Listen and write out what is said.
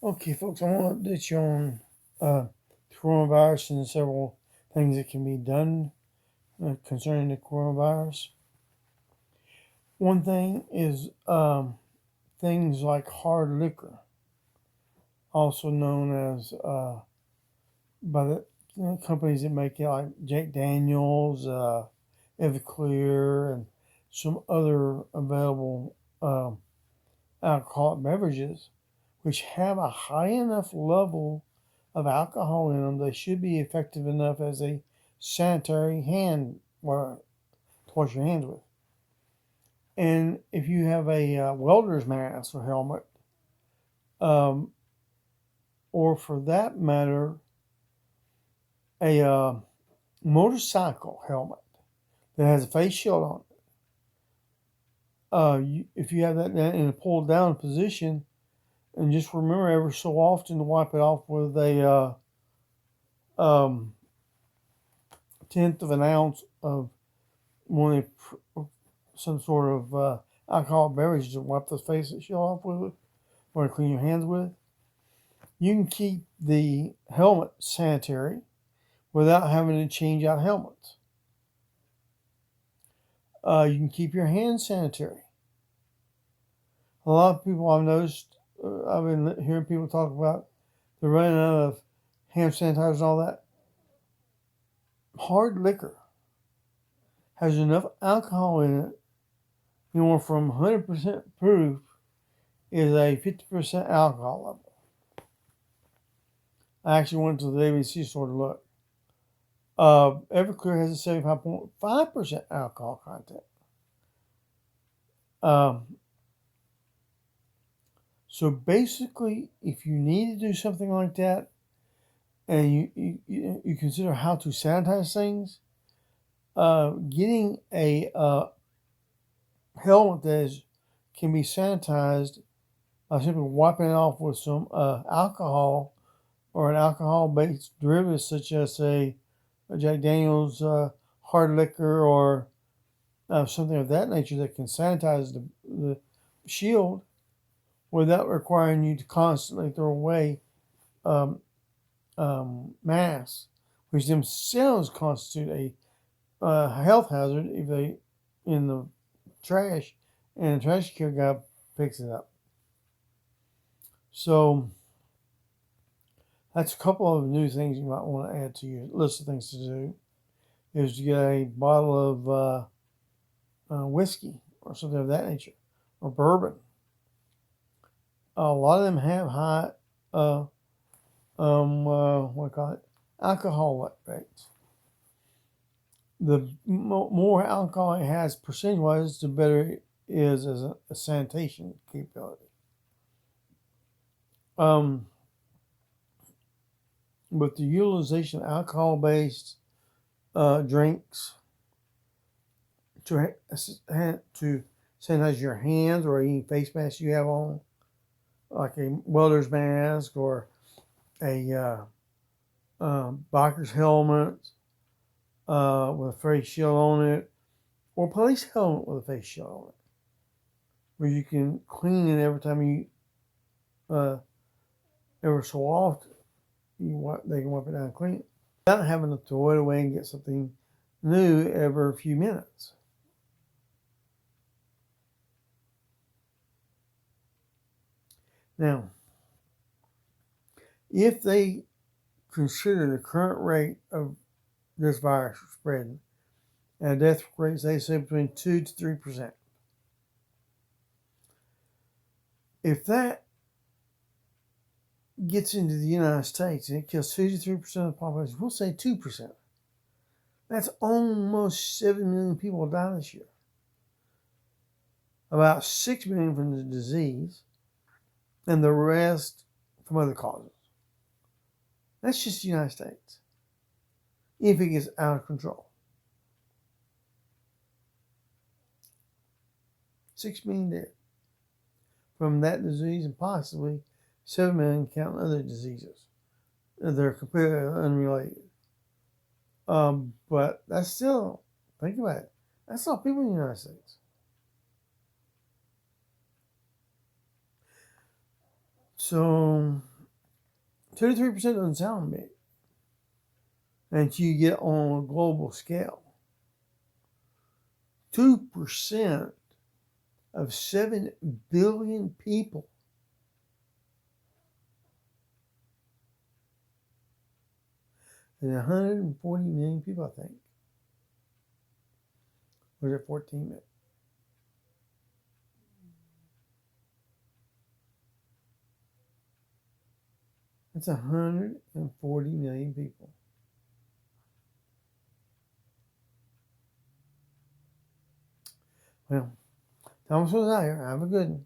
Okay, folks, I want to update you on coronavirus and several things that can be done concerning the coronavirus. One thing is things like hard liquor, also known as by the companies that make it, like Jack Daniels, Everclear, and some other available alcoholic beverages, which have a high enough level of alcohol in them, they should be effective enough as a sanitary hand to wash your hands with. And if you have a welder's mask or helmet, um, or for that matter, a motorcycle helmet that has a face shield on it, if you have that in a pulled down position, and just remember every so often to wipe it off with a um, tenth of an ounce of one of some sort of alcoholic beverage to wipe the face and shield off with, or to clean your hands with. You can keep the helmet sanitary without having to change out helmets. You can keep your hands sanitary. A lot of people I've noticed, I've been hearing people talk about they're running out of hand sanitizer and all that. Hard liquor has enough alcohol in it, anywhere from 100% proof is a 50% alcohol level. I actually went to the ABC store to look. Everclear has a 75.5% alcohol content. So basically, if you need to do something like that, and you consider how to sanitize things, getting a helmet that can be sanitized by simply wiping it off with some alcohol or an alcohol-based derivative such as a Jack Daniels hard liquor or something of that nature that can sanitize the shield without requiring you to constantly throw away um, masks, which themselves constitute a health hazard if they in the trash and the trash care guy picks it up. So that's a couple of new things you might want to add to your list of things to do. Is to get a bottle of whiskey or something of that nature, or bourbon. A lot of them have high, what do you call it, alcohol rates. The more alcohol it has percentage-wise, the better it is as a sanitation capability. With the utilization of alcohol-based drinks to sanitize your hands or any face mask you have on, like a welder's mask or a biker's helmet with a face shield on it, or a police helmet with a face shield on it, where you can clean it every time you, ever so often, they can wipe it down and clean it without having to throw it away and get something new every few minutes. Now, if they consider the current rate of this virus spreading and death rates, they say between 2 to 3%. If that gets into the United States and it kills 53% of the population, we'll say 2%. That's almost 7 million people die this year. About 6 million from the disease, and the rest from other causes. That's just the United States. If it gets out of control. 6 million dead from that disease, and possibly 7 million counting other diseases. They're completely unrelated. But that's still, think about it, that's not people in the United States. So 2 to 3% doesn't sound big. And you get on a global scale. 2% of 7 billion people. And 140 million people, I think. Or is it 14 million? That's 140 million people. Well, Thomas was out here. Have a good one.